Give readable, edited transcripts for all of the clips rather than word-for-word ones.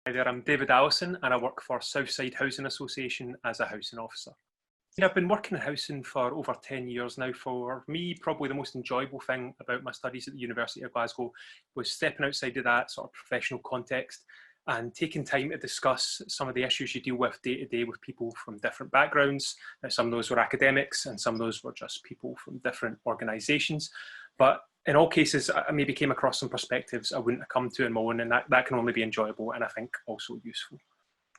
Hi there, I'm David Allison and I work for Southside Housing Association as a housing officer. I've been working in housing for over 10 years now. For me, probably the most enjoyable thing about my studies at the University of Glasgow was stepping outside of that sort of professional context and taking time to discuss some of the issues you deal with day to day with people from different backgrounds. Some of those were academics and some of those were just people from different organisations. But in all cases, I maybe came across some perspectives I wouldn't have come to on my own, and that can only be enjoyable and I think also useful.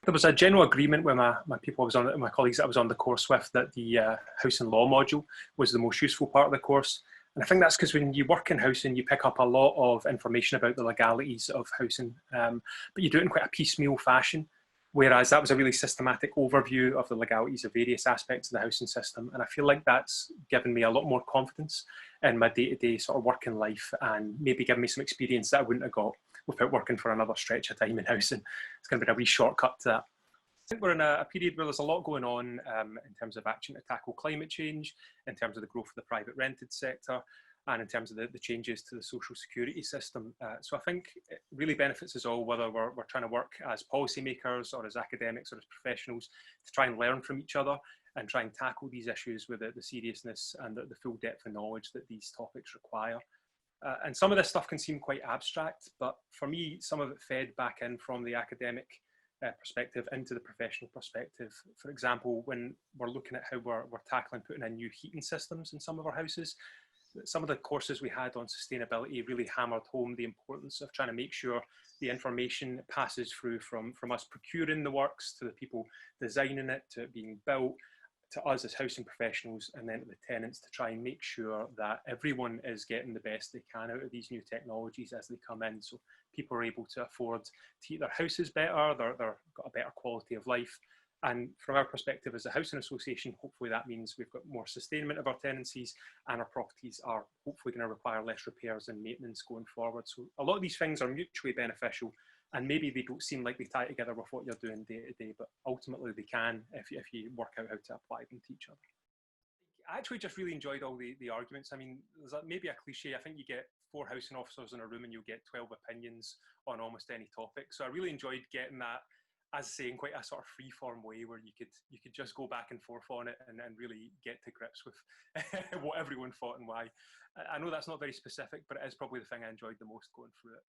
There was a general agreement with my colleagues that I was on the course with that the housing law module was the most useful part of the course. And I think that's because when you work in housing, you pick up a lot of information about the legalities of housing, but you do it in quite a piecemeal fashion. Whereas that was a really systematic overview of the legalities of various aspects of the housing system. And I feel like that's given me a lot more confidence in my day-to-day sort of working life and maybe given me some experience that I wouldn't have got without working for another stretch of time in housing. It's going to be a wee shortcut to that. I think we're in a period where there's a lot going on in terms of action to tackle climate change, in terms of the growth of the private rented sector, and in terms of the changes to the social security system. So I think it really benefits us all, whether we're trying to work as policymakers or as academics or as professionals, to try and learn from each other and try and tackle these issues with the seriousness and the full depth of knowledge that these topics require. And some of this stuff can seem quite abstract, but for me, some of it fed back in from the academic perspective into the professional perspective. For example, when we're looking at how we're tackling putting in new heating systems in some of our houses, some of the courses we had on sustainability really hammered home the importance of trying to make sure the information passes through from us procuring the works to the people designing it, to it being built, to us as housing professionals, and then to the tenants, to try and make sure that everyone is getting the best they can out of these new technologies as they come in. So people are able to afford to heat their houses better, they've got a better quality of life. And from our perspective as a housing association, hopefully that means we've got more sustainment of our tenancies and our properties are hopefully going to require less repairs and maintenance going forward. So a lot of these things are mutually beneficial, and maybe they don't seem like they tie together with what you're doing day to day, but ultimately they can if you work out how to apply them to each other. I actually just really enjoyed all the arguments. I mean, there's maybe a cliche. I think you get 4 housing officers in a room and you'll get 12 opinions on almost any topic. So I really enjoyed getting that, as I say, in quite a sort of free-form way where you could just go back and forth on it and really get to grips with what everyone thought and why. I know that's not very specific, but it is probably the thing I enjoyed the most going through it.